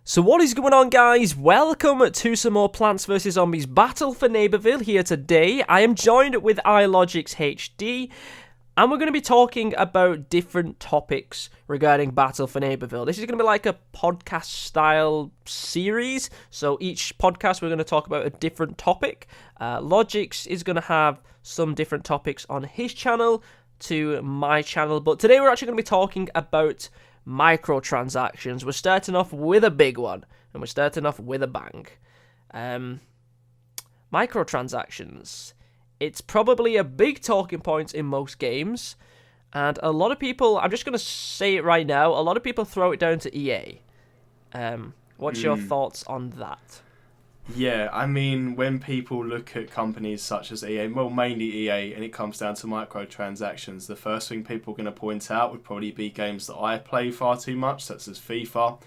So what is going on, guys? Welcome to some more Plants vs Zombies Battle for Neighborville here today. I am joined with iLogix HD, and we're going to be talking about different topics regarding Battle for Neighborville. This is going to be like a podcast-style series, so each podcast we're going to talk about a different topic. Logix is going to have some different topics on his channel to my channel, but today we're actually going to be talking about microtransactions. We're starting off with a big one, and we're starting off with a bang. Microtransactions. It's probably a big talking point in most games, and a lot of people, I'm just going to say it right now, a lot of people throw it down to EA. What's your thoughts on that? Yeah, I mean, when people look at companies such as EA, well, mainly EA, and it comes down to microtransactions, the first thing people are going to point out would probably be games that I play far too much, such as FIFA,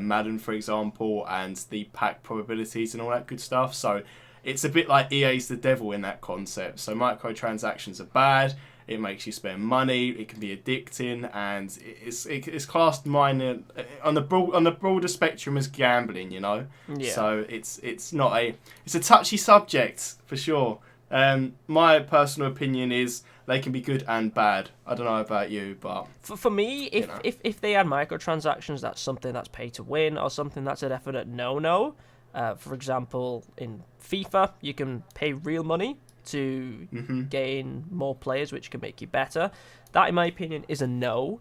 Madden, for example, and the pack probabilities and all that good stuff. So it's a bit like EA's the devil in that concept. So microtransactions are bad. It makes you spend money. It can be addicting, and it's classed minor on the broader spectrum as gambling. You know, Yeah. So it's a touchy subject for sure. My personal opinion is they can be good and bad. I don't know about you, but For me, if they add microtransactions, that's something that's pay to win or something that's a definite no-no. For example, in FIFA, you can pay real money to gain more players, which can make you better. That, in my opinion, is a no.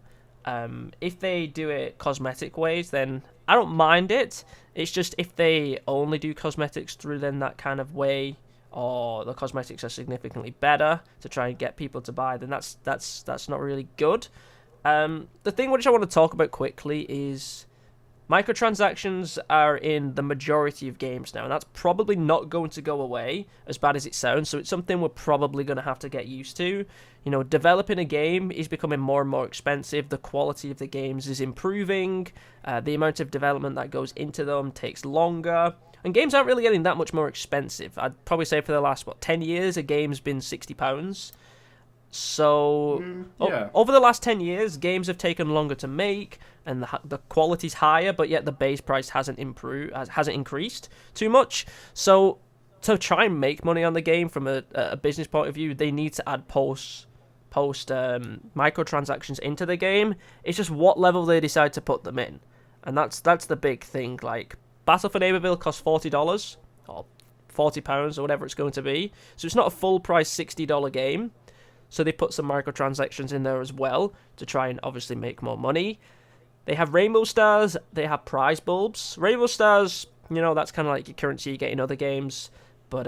If they do it cosmetic ways, then I don't mind it. It's just if they only do cosmetics through then that kind of way, or the cosmetics are significantly better to try and get people to buy, then that's not really good. The thing which I want to talk about quickly is microtransactions are in the majority of games now, and that's probably not going to go away, as bad as it sounds, so it's something we're probably going to have to get used to. You know, developing a game is becoming more and more expensive, the quality of the games is improving, the amount of development that goes into them takes longer, and games aren't really getting that much more expensive. I'd probably say for the last, 10 years, a game's been £60. So, over the last 10 years, games have taken longer to make, and the quality's higher, but yet the base price hasn't increased too much. So, to try and make money on the game from a business point of view, they need to add post microtransactions into the game. It's just what level they decide to put them in, and that's the big thing. Like, Battle for Neighborville costs $40 or £40 or whatever it's going to be, so it's not a full price $60 game. So they put some microtransactions in there as well to try and obviously make more money. They have Rainbow Stars. They have prize bulbs. Rainbow Stars, you know, that's kind of like your currency you get in other games. But,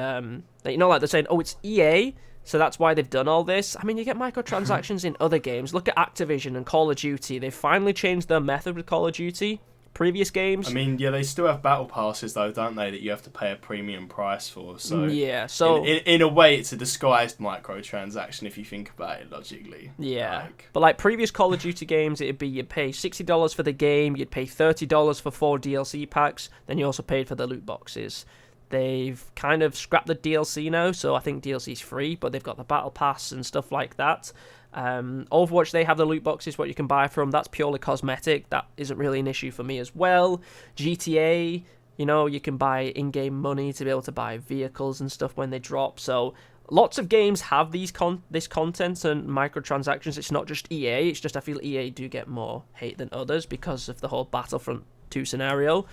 you know, like they're saying, oh, it's EA, so that's why they've done all this. I mean, you get microtransactions in other games. Look at Activision and Call of Duty. They've finally changed their method with Call of Duty. Previous games. I mean, yeah, they still have battle passes though, don't they? That you have to pay a premium price for. So yeah, so in a way, it's a disguised microtransaction if you think about it logically. Yeah, but like previous Call of Duty games, it'd be you'd pay $60 for the game, you'd pay $30 for 4 DLC packs, then you also paid for the loot boxes. They've kind of scrapped the DLC now, so I think DLC's free, but they've got the battle pass and stuff like that. Overwatch, they have the loot boxes, what you can buy from. That's purely cosmetic. That isn't really an issue for me as well. GTA, you know, you can buy in-game money to be able to buy vehicles and stuff when they drop. So lots of games have this content and microtransactions. It's not just EA. It's just I feel EA do get more hate than others because of the whole Battlefront 2 scenario.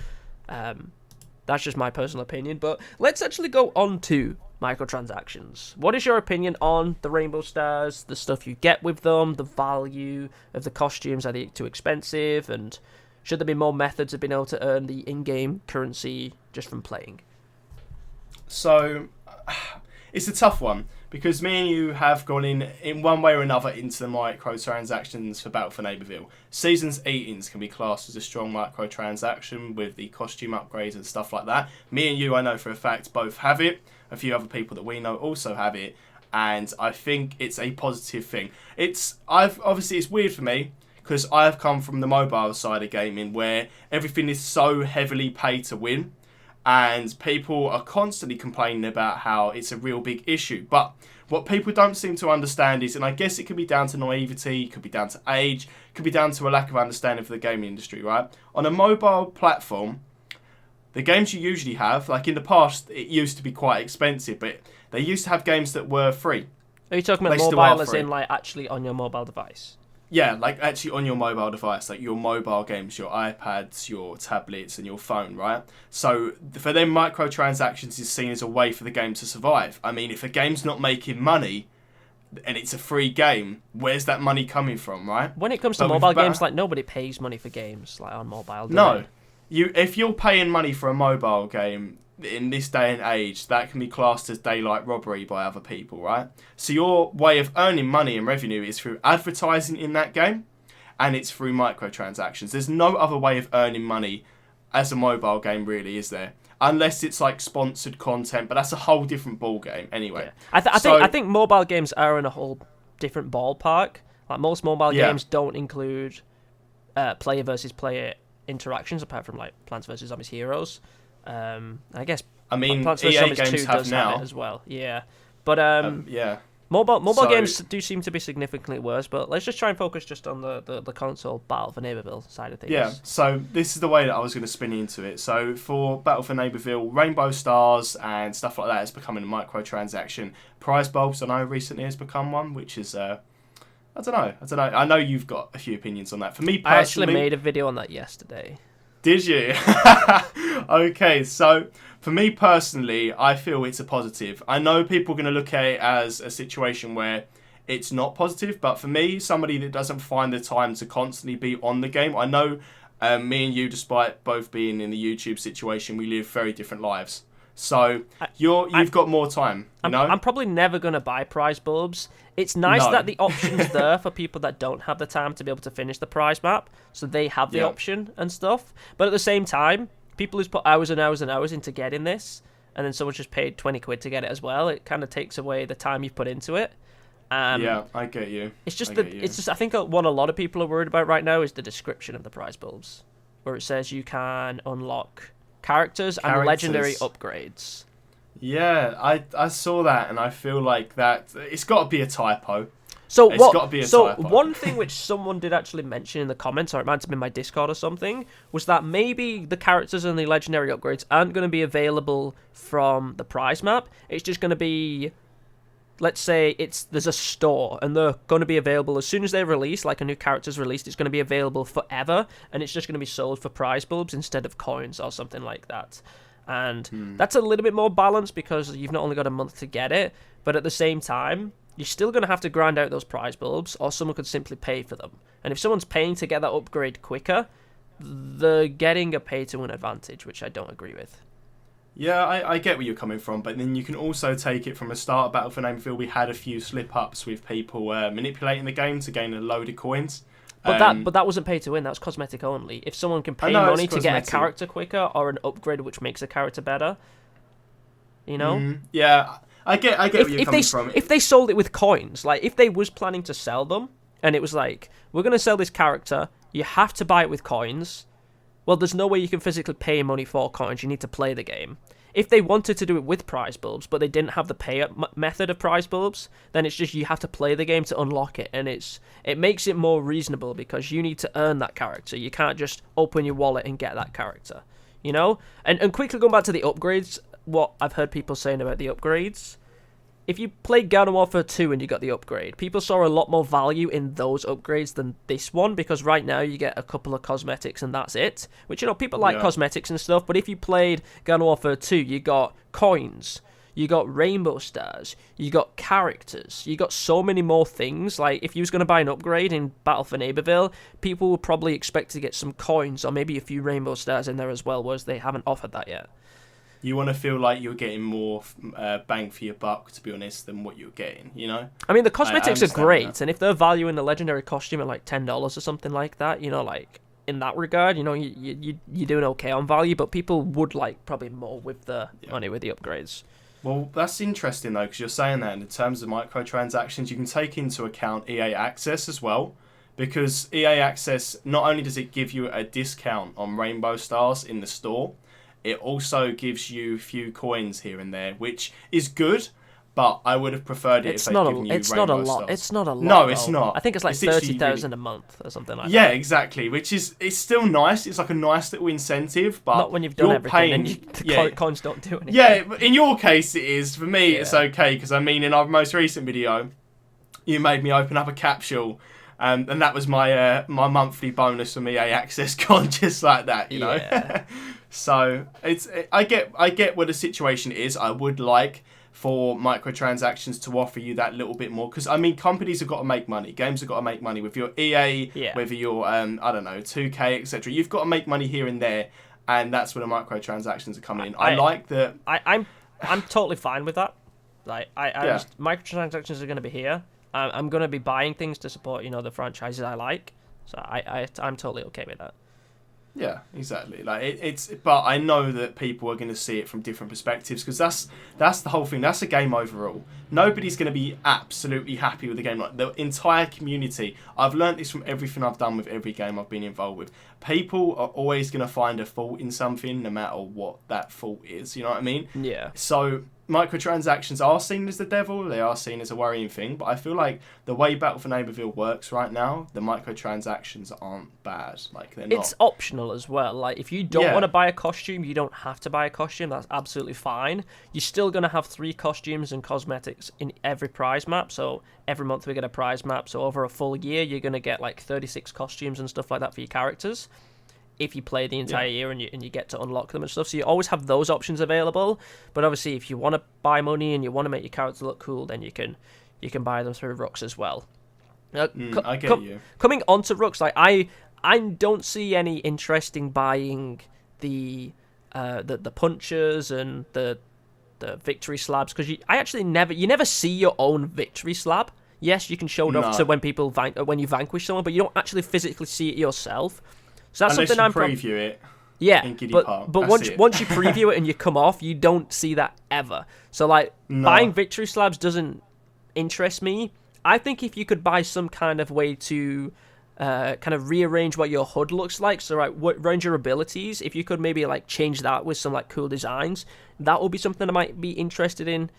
That's just my personal opinion. But let's actually go on to microtransactions. What is your opinion on the Rainbow Stars, the stuff you get with them, the value of the costumes? Are they too expensive? And should there be more methods of being able to earn the in-game currency just from playing? So, it's a tough one, because me and you have gone in one way or another into the microtransactions for Battle for Neighborville. Seasons 18s can be classed as a strong microtransaction with the costume upgrades and stuff like that. Me and you, I know for a fact, both have it. A few other people that we know also have it, and I think it's a positive thing. Obviously it's weird for me because I've come from the mobile side of gaming where everything is so heavily pay to win, and people are constantly complaining about how it's a real big issue. But what people don't seem to understand is, and I guess it could be down to naivety, it could be down to age, it could be down to a lack of understanding for the gaming industry, right? On a mobile platform, The games you usually have, like in the past, it used to be quite expensive, but they used to have games that were free. Are you talking about mobile as in like actually on your mobile device? Yeah, like actually on your mobile device, like your mobile games, your iPads, your tablets, and your phone, right? So for them, microtransactions is seen as a way for the game to survive. I mean, if a game's not making money and it's a free game, where's that money coming from, right? When it comes to mobile games, like nobody pays money for games like on mobile. No, if you're paying money for a mobile game in this day and age, that can be classed as daylight robbery by other people, right? So your way of earning money and revenue is through advertising in that game, and it's through microtransactions. There's no other way of earning money as a mobile game, really, is there? Unless it's like sponsored content, but that's a whole different ball game anyway. Yeah. I think mobile games are in a whole different ballpark. Like most mobile games don't include player versus player interactions, apart from like Plants vs Zombies Heroes. I guess. I mean, Plants EA vs. games 2 have does now have it as well. Yeah, but yeah. Mobile games do seem to be significantly worse. But let's just try and focus just on the console Battle for Neighborville side of things. Yeah. So this is the way that I was going to spin into it. So for Battle for Neighborville, Rainbow Stars and stuff like that is becoming a microtransaction. Prize bulbs, I know recently has become one, which is I don't know. I know you've got a few opinions on that. For me personally, I actually made a video on that yesterday. Did you? Okay, so for me personally, I feel it's a positive. I know people are going to look at it as a situation where it's not positive, but for me, somebody that doesn't find the time to constantly be on the game, I know me and you, despite both being in the YouTube situation, we live very different lives. So you've got more time, you know? I'm probably never going to buy prize bulbs. It's nice that the option's there for people that don't have the time to be able to finish the prize map, so they have the option and stuff. But at the same time, people who's put hours and hours and hours into getting this, and then someone's just paid 20 quid to get it as well, it kind of takes away the time you've put into it. Yeah, I get you. It's just I think what a lot of people are worried about right now is the description of the prize bulbs, where it says you can unlock characters and legendary upgrades. Yeah, I saw that and I feel like that it's got to be a typo. So typo. One thing which someone did actually mention in the comments, or it might have been in my Discord or something, was that maybe the characters and the legendary upgrades aren't going to be available from the prize map. It's just going to be, let's say there's a store and they're going to be available as soon as they release, like a new character's released, it's going to be available forever, and it's just going to be sold for prize bulbs instead of coins or something like that. And that's a little bit more balanced because you've not only got a month to get it, but at the same time, you're still going to have to grind out those prize bulbs, or someone could simply pay for them. And if someone's paying to get that upgrade quicker, they're getting a pay-to-win advantage, which I don't agree with. Yeah, I get where you're coming from, but then you can also take it from a start of Battle for Neighborville. We had a few slip-ups with people manipulating the game to gain a load of coins. But that wasn't pay to win. That was cosmetic only. If someone can pay money to get a character quicker or an upgrade which makes a character better, you know. Yeah, I get where you're coming from. If they sold it with coins, like if they was planning to sell them, and it was like, we're gonna sell this character, you have to buy it with coins. Well, there's no way you can physically pay money for coins. You need to play the game. If they wanted to do it with prize bulbs, but they didn't have the pay method of prize bulbs, then it's just you have to play the game to unlock it, and it makes it more reasonable because you need to earn that character. You can't just open your wallet and get that character, you know? And quickly going back to the upgrades, what I've heard people saying about the upgrades, if you played Garden Warfare 2 and you got the upgrade, people saw a lot more value in those upgrades than this one, because right now you get a couple of cosmetics and that's it. Which, you know, people like cosmetics and stuff, but if you played Garden Warfare 2, you got coins, you got rainbow stars, you got characters, you got so many more things. Like, if you was going to buy an upgrade in Battle for Neighborville, people would probably expect to get some coins or maybe a few rainbow stars in there as well, whereas they haven't offered that yet. You want to feel like you're getting more bang for your buck, to be honest, than what you're getting, you know? I mean, the cosmetics are great, and if they're valuing the legendary costume at like $10 or something like that, you know, like, in that regard, you know, you're doing okay on value, but people would like probably more with the money with the upgrades. Well, that's interesting, though, because you're saying that in terms of microtransactions, you can take into account EA Access as well, because EA Access, not only does it give you a discount on Rainbow Stars in the store, it also gives you a few coins here and there, which is good, But I would have preferred it if they'd given you it's not a lot. stuff. It's not a lot. No, it's not. I think it's like 30,000 a month or something like that. Yeah, exactly. Which is, it's still nice. It's like a nice little incentive, but not when you've done everything and the coins don't do anything. Yeah, but in your case it is. For me, it's okay, because I mean, in our most recent video, you made me open up a capsule, and that was my my monthly bonus for me, access con, just like that, you know. So I get what the situation is. I would like for microtransactions to offer you that little bit more, because I mean, companies have got to make money, games have got to make money. With your EA, whether you're I don't know, 2K, etc., you've got to make money here and there, and that's where the microtransactions are coming in. I like that. I'm totally fine with that. Like microtransactions are going to be here. I'm going to be buying things to support, you know, the franchises I like. So I'm totally okay with that. Yeah, exactly. Like it's, but I know that people are going to see it from different perspectives, because that's the whole thing. That's a game overall. Nobody's going to be absolutely happy with the game. Like the entire community. I've learnt this from everything I've done with every game I've been involved with. People are always going to find a fault in something, no matter what that fault is. You know what I mean? Yeah. So microtransactions are seen as the devil. They are seen as a worrying thing. But I feel like the way Battle for Neighborville works right now, the microtransactions aren't bad. Like they're not. It's optional as well. Like if you don't want to buy a costume, you don't have to buy a costume. That's absolutely fine. You're still going to have 3 costumes and cosmetics in every prize map. So every month we get a prize map. So over a full year, you're going to get like 36 costumes and stuff like that for your characters, if you play the entire year and you get to unlock them and stuff. So you always have those options available. But obviously, if you want to buy money and you want to make your character look cool, then you can buy them through Rooks as well. I get you. Coming on to Rooks, like I don't see any interest in buying the punchers and the victory slabs, because you never see your own victory slab. Yes, you can show it off to when you vanquish someone, but you don't actually physically see it yourself. So that's unless something you preview it. Yeah, in Giddy but once you preview it and you come off, you don't see that ever. So like buying victory slabs doesn't interest me. I think if you could buy some kind of way to kind of rearrange what your HUD looks like, so around your abilities, if you could maybe like change that with some like cool designs, that would be something I might be interested in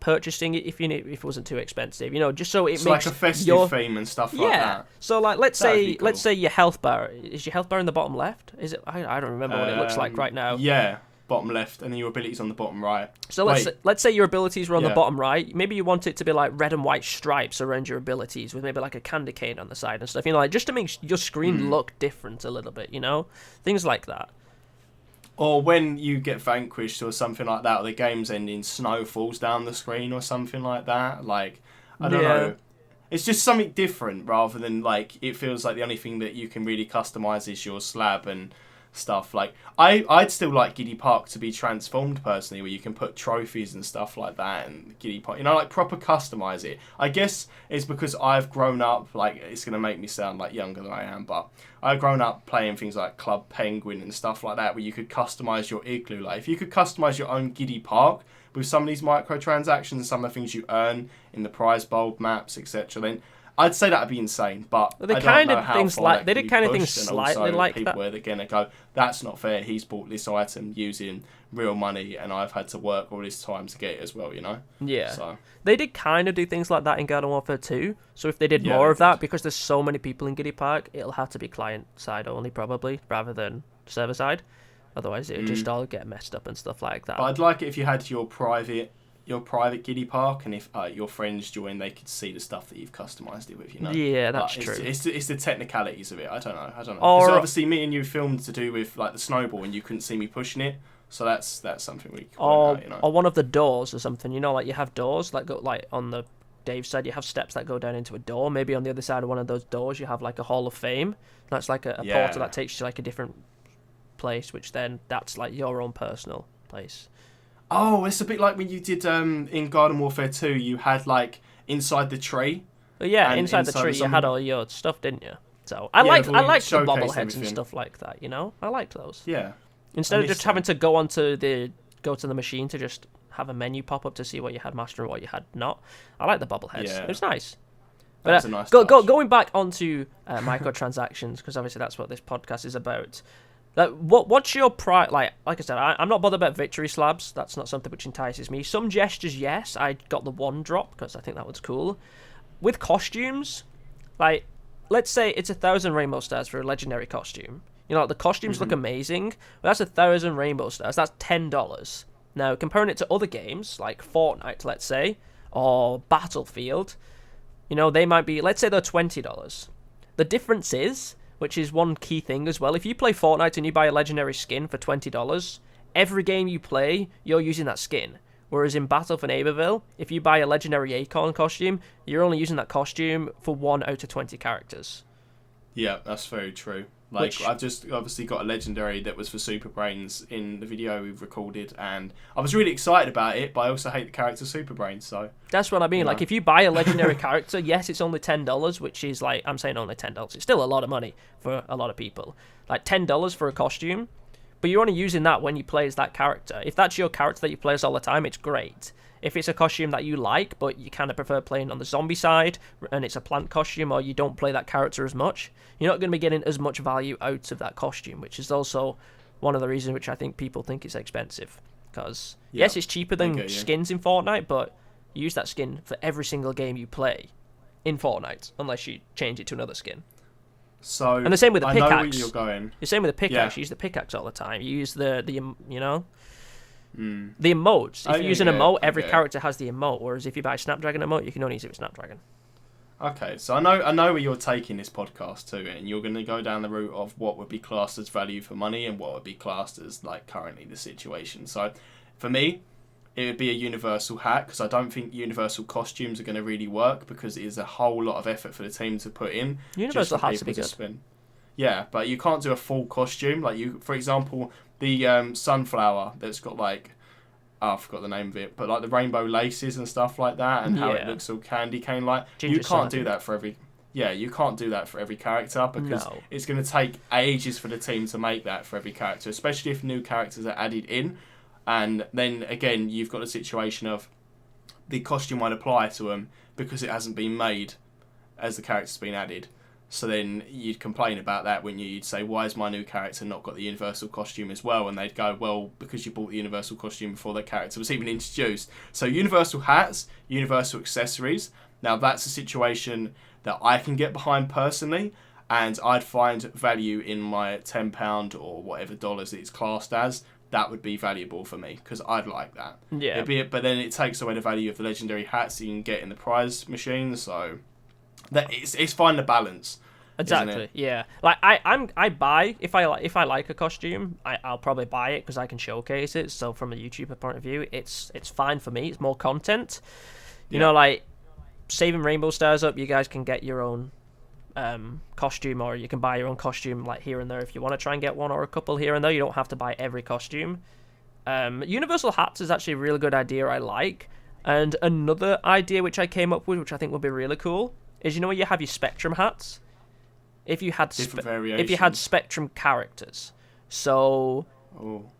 purchasing it if it wasn't too expensive, you know, just so it makes like a festive theme and stuff like that. So like let's say your health bar is your health bar in the bottom left? Is it? I don't remember what it looks like right now. Yeah, bottom left, and then your abilities on the bottom right. So let's say your abilities were on the bottom right. Maybe you want it to be like red and white stripes around your abilities with maybe like a candy cane on the side and stuff. You know, like just to make your screen look different a little bit. You know, things like that. Or when you get vanquished or something like that, or the game's ending, snow falls down the screen or something like that. Like, I don't know. It's just something different rather than, like, it feels like the only thing that you can really customise is your slab and stuff. Like, I'd still like Giddy Park to be transformed, personally, where you can put trophies and stuff like that, and Giddy Park, you know, like, proper customise it. I guess it's because I've grown up, like, it's going to make me sound, like, younger than I am, but I've grown up playing things like Club Penguin and stuff like that, where you could customise your igloo. Like, if you could customise your own Giddy Park with some of these microtransactions and some of the things you earn in the prize bulb maps, etc., then I'd say that'd be insane. But I don't know how far they did kind of things slightly like that. People are gonna go, that's not fair. He's bought this item using real money, and I've had to work all this time to get it as well. You know? Yeah. So they did kind of do things like that in Garden Warfare 2. So if they did more of that, because there's so many people in Giddy Park, it'll have to be client side only probably, rather than server side. Otherwise, it'll just all get messed up and stuff like that. But I'd like it if you had your private Giddy Park, and if your friends join, they could see the stuff that you've customised it with, you know. Yeah, that's true. It's the technicalities of it. I don't know. Because obviously, me and you filmed to do with like the snowball, and you couldn't see me pushing it, so that's something we. Out, you know? Or one of the doors or something. You know, like you have doors like go like on the Dave's side, you have steps that go down into a door. Maybe on the other side of one of those doors, you have like a Hall of Fame. That's like a portal that takes you to like a different place, which then that's like your own personal place. Oh, it's a bit like when you did in Garden Warfare 2, you had like inside the tree. But yeah, inside the tree you had all your stuff, didn't you? So I liked the bobbleheads and stuff like that, you know? I liked those. Yeah. Instead of just having to go to the machine to just have a menu pop up to see what you had mastered and what you had not. I like the bobbleheads. Yeah. It was nice. But a nice going back onto microtransactions, because obviously that's what this podcast is about. Like, what's your price? Like I said, I'm not bothered about victory slabs. That's not something which entices me. Some gestures, yes. I got the one drop because I think that was cool. With costumes, like, let's say it's 1,000 rainbow stars for a legendary costume. You know, the costumes look amazing. But that's 1,000 rainbow stars. That's $10. Now, comparing it to other games like Fortnite, let's say, or Battlefield, you know, they might be. Let's say they're $20. The difference is, which is one key thing as well, if you play Fortnite and you buy a legendary skin for $20, every game you play, you're using that skin. Whereas in Battle for Neighborville, if you buy a legendary Acorn costume, you're only using that costume for 1 out of 20 characters. Yeah, that's very true. Like, I've just obviously got a legendary that was for Super Brains in the video we've recorded, and I was really excited about it, but I also hate the character Super Brains, so... That's what I mean. Like, if you buy a legendary character, yes, it's only $10, which is, like, I'm saying only $10. It's still a lot of money for a lot of people. Like, $10 for a costume, but you're only using that when you play as that character. If that's your character that you play as all the time, it's great. If it's a costume that you like, but you kind of prefer playing on the zombie side, and it's a plant costume, or you don't play that character as much, you're not going to be getting as much value out of that costume, which is also one of the reasons which I think people think it's expensive. Because, yes, it's cheaper than skins in Fortnite, but you use that skin for every single game you play in Fortnite, unless you change it to another skin. So, and the same with the pickaxe. I know where you're going. The same with the pickaxe. You use the pickaxe all the time. You use the you know... The emotes. If you use an emote, every character has the emote. Whereas if you buy a Snapdragon emote, you can only use it with Snapdragon. Okay, so I know where you're taking this podcast to, and you're going to go down the route of what would be classed as value for money and what would be classed as like currently the situation. So, for me, it would be a universal hat because I don't think universal costumes are going to really work because it is a whole lot of effort for the team to put in. Universal hats would be good. Yeah, but you can't do a full costume. Like you, for example, the sunflower that's got like, I forgot the name of it, but like the rainbow laces and stuff like that, and how it looks all candy cane like. You can't do that for every. Yeah, you can't do that for every character because it's going to take ages for the team to make that for every character, especially if new characters are added in, and then again you've got the situation of the costume won't apply to them because it hasn't been made as the character's been added. So then you'd complain about that when you'd say, why has my new character not got the universal costume as well? And they'd go, well, because you bought the universal costume before that character was even introduced. So universal hats, universal accessories. Now that's a situation that I can get behind personally, and I'd find value in my £10 or whatever dollars it's classed as. That would be valuable for me because I'd like that. Yeah. But then it takes away the value of the legendary hats that you can get in the prize machine. So that it's finding the balance. Exactly. Yeah. Like I buy if I like a costume, I'll probably buy it because I can showcase it. So from a YouTuber point of view, it's fine for me. It's more content. You know, like saving Rainbow Stars up, you guys can get your own costume, or you can buy your own costume like here and there if you want to try and get one or a couple here and there. You don't have to buy every costume. Universal hats is actually a really good idea. I like. And another idea which I came up with, which I think would be really cool, is you know where you have your Spectrum hats. If you had Spectrum characters, so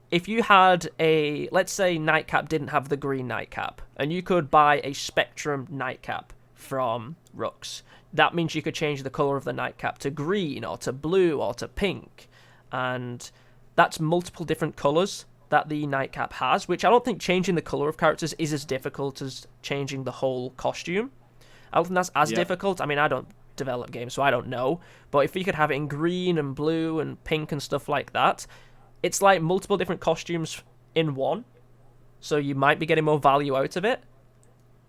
if you had a, let's say Nightcap didn't have the green Nightcap, and you could buy a Spectrum Nightcap from Rux, that means you could change the colour of the Nightcap to green or to blue or to pink, and that's multiple different colours that the Nightcap has, which I don't think changing the colour of characters is as difficult as changing the whole costume. I don't think that's as difficult. I mean, I don't develop games, so I don't know. But if you could have it in green and blue and pink and stuff like that, it's like multiple different costumes in one. So you might be getting more value out of it.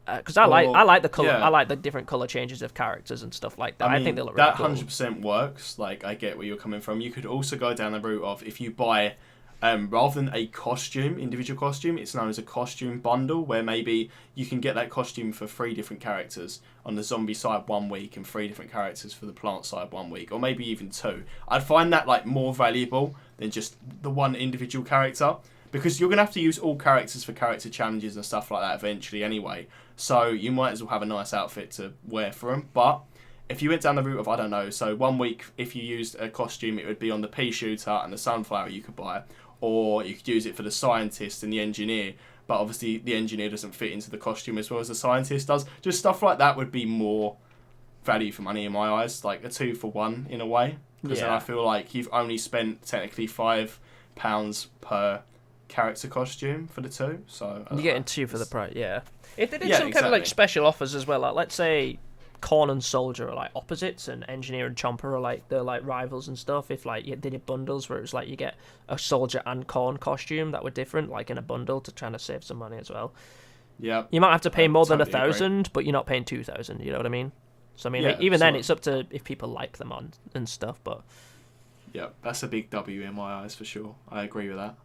Because I like the color. I like the different color changes of characters and stuff like that. I think they look really cool. That 100% works. Like, I get where you're coming from. You could also go down the route of if you buy. Rather than a costume, individual costume, it's known as a costume bundle, where maybe you can get that costume for 3 different characters on the zombie side 1 week and 3 different characters for the plant side 1 week, or maybe even 2. I'd find that like more valuable than just the one individual character, because you're gonna have to use all characters for character challenges and stuff like that eventually anyway. So you might as well have a nice outfit to wear for them. But if you went down the route of, I don't know, so 1 week if you used a costume, it would be on the pea shooter and the sunflower you could buy. Or you could use it for the scientist and the engineer, but obviously the engineer doesn't fit into the costume as well as the scientist does. Just stuff like that would be more value for money in my eyes, like a 2 for 1 in a way. because then I feel like you've only spent technically £5 per character costume for the 2. So you're getting 2 for the price. Yeah. If they did some exactly. kind of like special offers as well, like let's say Corn and Soldier are like opposites, and Engineer and Chomper are like they're like rivals and stuff. If like they did bundles where it was like you get a Soldier and Corn costume that were different, like in a bundle to try to save some money as well. Yeah. You might have to pay more than totally 1,000, but you're not paying 2,000. You know what I mean? So I mean, Yeah, even then, it's up to if people like them on and stuff. But yeah, that's a big W in my eyes for sure. I agree with that.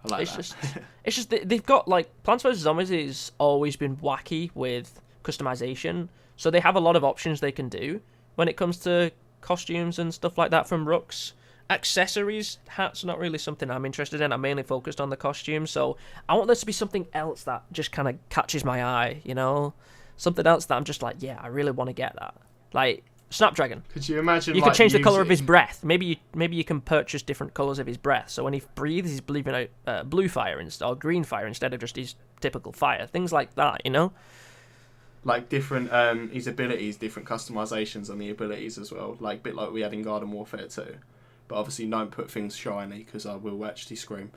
I like that. It's just they've got like Plants vs Zombies has always been wacky with customization, so they have a lot of options they can do when it comes to costumes and stuff like that from Rooks. Accessories, hats, not really something I'm interested in. I'm mainly focused on the costumes, so I want there to be something else that just kind of catches my eye, you know, something else that I'm just like, yeah, I really want to get that, like Snapdragon. Could you imagine? You could change the color of his breath. Maybe you can purchase different colors of his breath. So when he breathes, he's breathing out blue fire instead or green fire instead of just his typical fire. Things like that, you know. Like different his abilities, different customizations on the abilities as well. Like a bit like we had in Garden Warfare 2. But obviously, don't put things shiny because I will actually scream.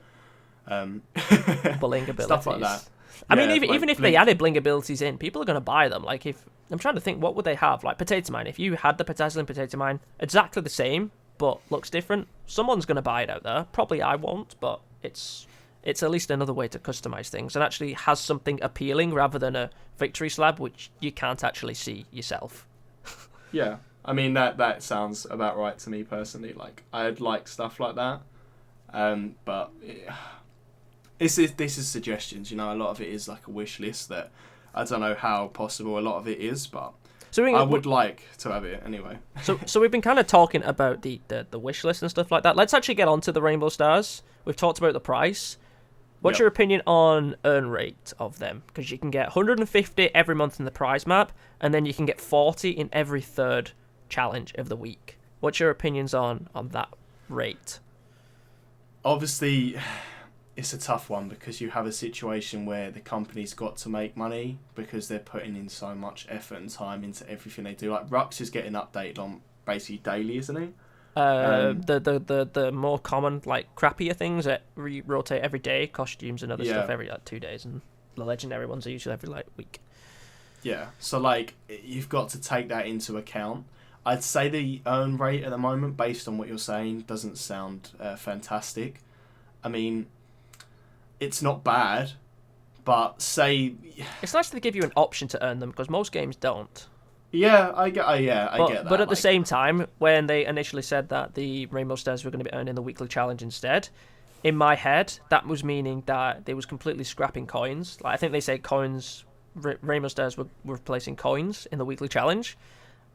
Bling abilities. Stuff like that. I mean, even if they added bling abilities in, people are going to buy them. Like, if I'm trying to think, what would they have? Like, Potato Mine. If you had the Potato Mine, exactly the same, but looks different, someone's going to buy it out there. Probably I won't, but it's at least another way to customize things and actually has something appealing rather than a victory slab, which you can't actually see yourself. Yeah, I mean, that sounds about right to me personally. Like, I'd like stuff like that, but... This is suggestions, you know. A lot of it is like a wish list that I don't know how possible a lot of it is, but I would like to have it anyway. So we've been kind of talking about the wish list and stuff like that. Let's actually get on to the Rainbow Stars. We've talked about the price. What's your opinion on earn rate of them? Because you can get 150 every month in the prize map, and then you can get 40 in every third challenge of the week. What's your opinions on that rate? Obviously... It's a tough one because you have a situation where the company's got to make money because they're putting in so much effort and time into everything they do. Like Rux is getting updated on basically daily, isn't he? The more common, like crappier things that rotate every day, costumes and other stuff every 2 days, and the legendary ones are usually every week. Yeah, so like you've got to take that into account. I'd say the earn rate at the moment, based on what you're saying, doesn't sound fantastic. I mean, it's not bad, but say... It's nice to give you an option to earn them, because most games don't. Yeah, I get that. But at the same time, when they initially said that the Rainbow Stars were going to be earning the weekly challenge instead, in my head, that was meaning that they was completely scrapping coins. Like, I think they said coins... Rainbow Stars were replacing coins in the weekly challenge.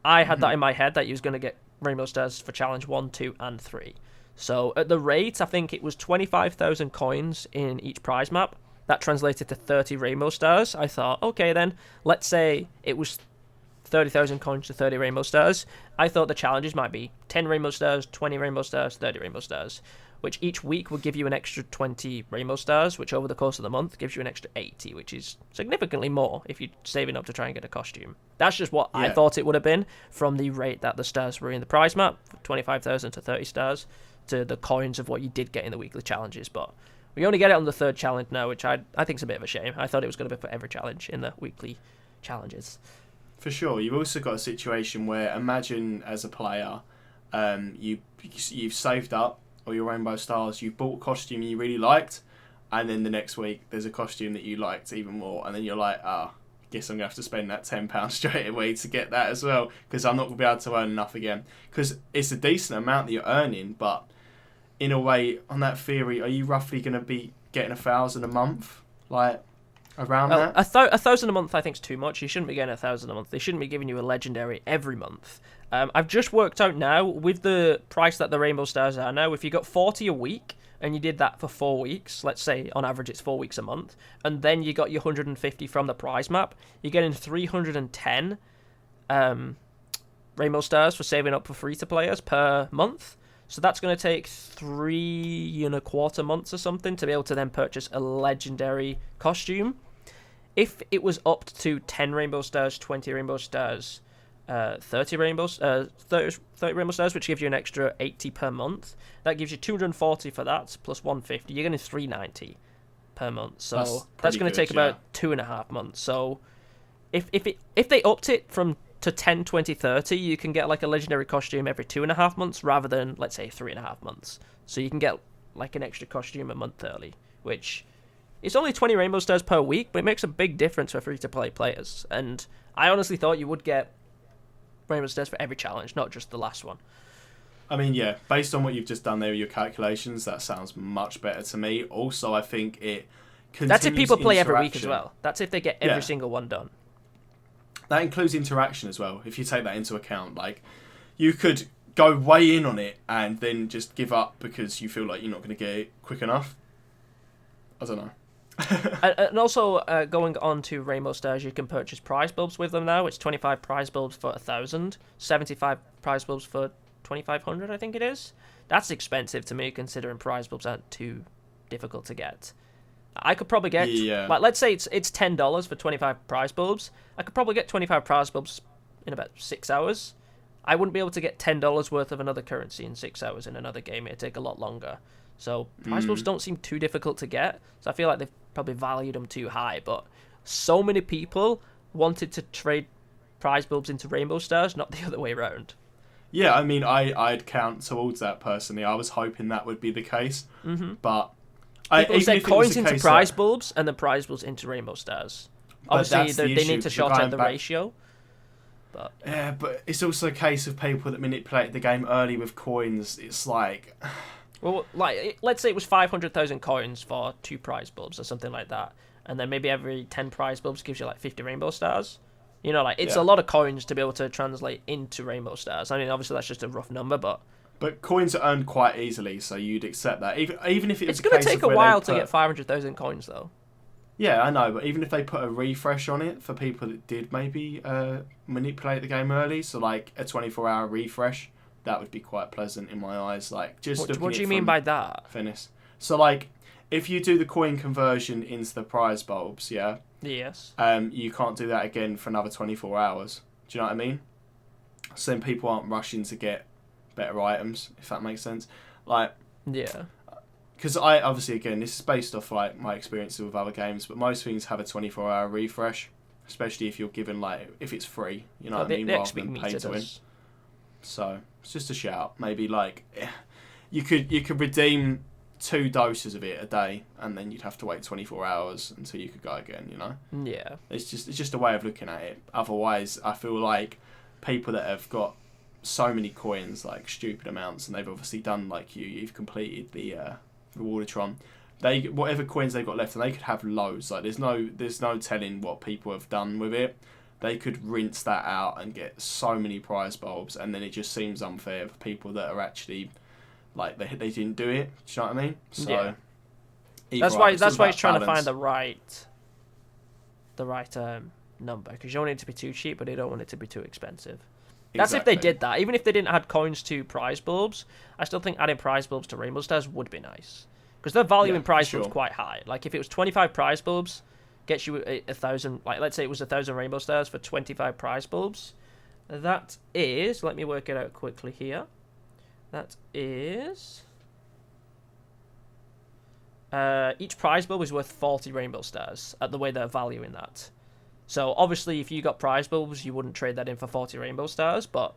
I had that in my head, that you was going to get Rainbow Stars for challenge 1, 2, and 3. So at the rate, I think it was 25,000 coins in each prize map. That translated to 30 Rainbow Stars. I thought, okay then, let's say it was 30,000 coins to 30 Rainbow Stars. I thought the challenges might be 10 Rainbow Stars, 20 Rainbow Stars, 30 Rainbow Stars, which each week would give you an extra 20 Rainbow Stars, which over the course of the month gives you an extra 80, which is significantly more if you're saving up to try and get a costume. That's just what I thought it would have been from the rate that the stars were in the prize map, 25,000 to 30 stars, to the coins of what you did get in the weekly challenges. But we only get it on the third challenge now, which I think is a bit of a shame. I thought it was going to be for every challenge in the weekly challenges. For sure. You've also got a situation where, imagine as a player, you've saved up all your Rainbow Stars, you bought a costume you really liked, and then the next week there's a costume that you liked even more, and then you're like, guess I'm going to have to spend that £10 straight away to get that as well, because I'm not going to be able to earn enough again. Because it's a decent amount that you're earning, but in a way, on that theory, are you roughly going to be getting 1,000 a month? Like, around that? 1,000 a month I think is too much. You shouldn't be getting 1,000 a month. They shouldn't be giving you a legendary every month. I've just worked out now, with the price that the Rainbow Stars are now, if you got 40 a week, and you did that for 4 weeks, let's say on average it's 4 weeks a month, and then you got your 150 from the prize map, you're getting 310 Rainbow Stars for saving up for free-to-players per month. So that's going to take 3.25 months or something to be able to then purchase a legendary costume. If it was up to 10 Rainbow Stars, 20 Rainbow Stars, 30 rainbows, 30 rainbow stars, which gives you an extra 80 per month. That gives you 240 for that, plus 150. You're getting 390 per month. So that's going to take about 2.5 months. So if they upped it to 10, 20, 30, you can get like a legendary costume every 2.5 months rather than, let's say, 3.5 months. So you can get like an extra costume a month early, which it's only 20 rainbow stars per week, but it makes a big difference for free-to-play players. And I honestly thought you would get rainbow stars for every challenge, not just the last one. I mean, yeah, based on what you've just done there with your calculations, that sounds much better to me. Also, I think it continues. That's if people play every week as well. That's if they get every single one done. That includes interaction as well, if you take that into account. Like, you could go way in on it and then just give up because you feel like you're not going to get it quick enough. I don't know. And also, going on to Rainbow Stars, you can purchase prize bulbs with them now. It's 25 prize bulbs for 1,000, 75 prize bulbs for 2,500, I think it is. That's expensive to me, considering prize bulbs aren't too difficult to get. I could probably get, like, let's say it's $10 for 25 prize bulbs. I could probably get 25 prize bulbs in about 6 hours. I wouldn't be able to get $10 worth of another currency in 6 hours in another game. It'd take a lot longer. So prize bulbs don't seem too difficult to get. So I feel like they've probably valued them too high. But so many people wanted to trade prize bulbs into rainbow stars, not the other way around. Yeah, I mean, I'd count towards that personally. I was hoping that would be the case. But people said coins into prize bulbs and then prize bulbs into rainbow stars. Obviously, they need to short out the ratio. But yeah, but it's also a case of people that manipulate the game early with coins. It's like... Well, like, let's say it was 500,000 coins for 2 prize bulbs or something like that. And then maybe every 10 prize bulbs gives you like 50 rainbow stars. You know, like, it's a lot of coins to be able to translate into rainbow stars. I mean, obviously that's just a rough number, but... But coins are earned quite easily, so you'd accept that. Even if it's going to take a while to get 500,000 coins, though. Yeah, I know, but even if they put a refresh on it for people that did maybe manipulate the game early, so like a 24-hour refresh, that would be quite pleasant in my eyes. Like, just what do you mean by that? Finis. So, like, if you do the coin conversion into the prize bulbs, yes, you can't do that again for another 24 hours. Do you know what I mean? So then people aren't rushing to get better items, if that makes sense. Like, yeah. Because I, obviously, again, this is based off, like, my experiences with other games, but most things have a 24-hour refresh, especially if you're given, like, if it's free, you know what I mean, rather than pay to win. So, it's just a shout. Maybe, like, you could redeem 2 doses of it a day, and then you'd have to wait 24 hours until you could go again, you know? Yeah. It's just a way of looking at it. Otherwise, I feel like people that have got so many coins, like, stupid amounts, and they've obviously done, like, you've completed the... Rewardatron, whatever coins they've got left, and they could have loads. Like, there's no telling what people have done with it. They could rinse that out and get so many prize bulbs, and then it just seems unfair for people that are actually like they didn't do it. Do you know what I mean? So that's why it's trying to find the right number, because you don't want it to be too cheap, but you don't want it to be too expensive. That's if they did that. Even if they didn't add coins to prize bulbs, I still think adding prize bulbs to rainbow stars would be nice. Because their value in prize bulbs quite high. Like, if it was 25 prize bulbs, gets you 1,000... Like, let's say it was 1,000 rainbow stars for 25 prize bulbs. That is... Let me work it out quickly here. That is... each prize bulb is worth 40 rainbow stars at the way they're valuing that. So, obviously, if you got prize bulbs, you wouldn't trade that in for 40 rainbow stars, but,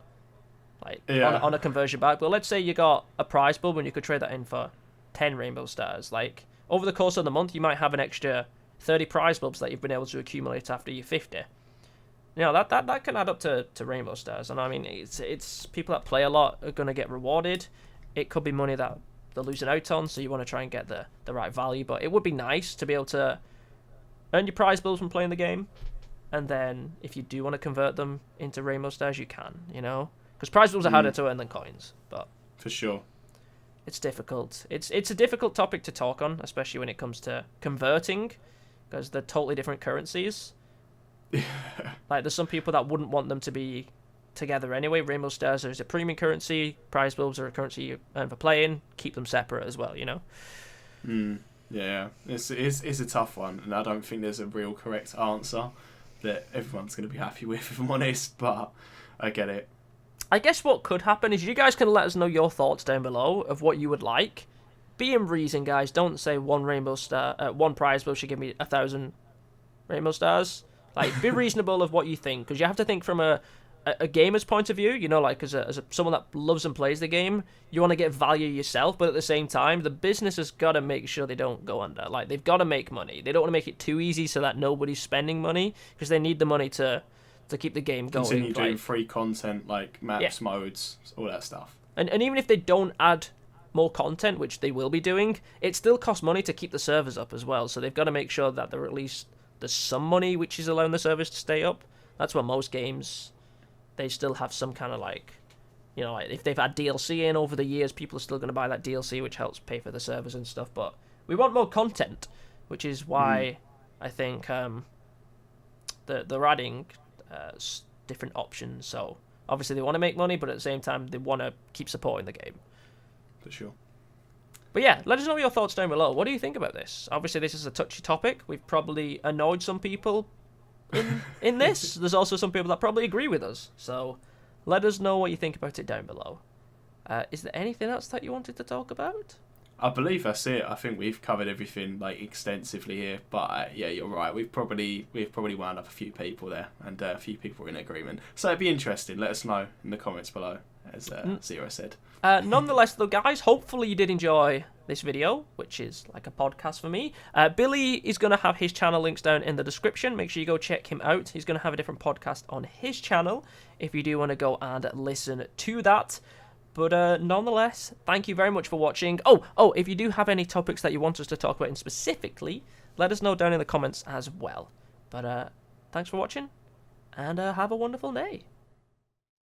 like, on a conversion back. But let's say you got a prize bulb and you could trade that in for 10 rainbow stars. Like, over the course of the month, you might have an extra 30 prize bulbs that you've been able to accumulate after your 50. You know, that can add up to rainbow stars. And, I mean, it's people that play a lot are going to get rewarded. It could be money that they're losing out on, so you want to try and get the right value. But it would be nice to be able to earn your prize bulbs from playing the game. And then, if you do want to convert them into rainbow stars, you can, you know? Because prize bulbs are harder to earn than coins, but... For sure. It's difficult. It's a difficult topic to talk on, especially when it comes to converting, because they're totally different currencies. Like, there's some people that wouldn't want them to be together anyway. Rainbow stars are a premium currency, prize bulbs are a currency you earn for playing. Keep them separate as well, you know? Yeah, it's a tough one, and I don't think there's a real correct answer that everyone's going to be happy with, if I'm honest, but I get it. I guess what could happen is you guys can let us know your thoughts down below of what you would like. Be in reason, guys. Don't say one prize will should give me 1,000 rainbow stars. Like, be reasonable of what you think, because you have to think from a gamer's point of view. You know, like as someone that loves and plays the game, you want to get value yourself, but at the same time, the business has got to make sure they don't go under. Like, they've got to make money. They don't want to make it too easy so that nobody's spending money, because they need the money to keep the game going. Continue doing free content like maps, modes, all that stuff. And even if they don't add more content, which they will be doing, it still costs money to keep the servers up as well. So they've got to make sure that there at least there's some money which is allowing the servers to stay up. That's what most games, they still have some kind of like, you know, like if they've had DLC in over the years, people are still going to buy that DLC, which helps pay for the servers and stuff. But we want more content, which is why I think they're adding different options. So obviously they want to make money, but at the same time they want to keep supporting the game. For sure. But yeah, let us know your thoughts down below. What do you think about this? Obviously this is a touchy topic. We've probably annoyed some people in this. There's also some people that probably agree with us. So let us know what you think about it down below. Is there anything else that you wanted to talk about? I believe that's it. I think we've covered everything like extensively here. But yeah, you're right. We've probably wound up a few people there, and a few people are in agreement. So it'd be interesting. Let us know in the comments below, as Zero said. Nonetheless, though, guys, hopefully you did enjoy this video, which is like a podcast for me. Billy is going to have his channel links down in the description. Make sure you go check him out. He's going to have a different podcast on his channel if you do want to go and listen to that. But nonetheless, thank you very much for watching. Oh, if you do have any topics that you want us to talk about in specifically, let us know down in the comments as well. But thanks for watching, and have a wonderful day.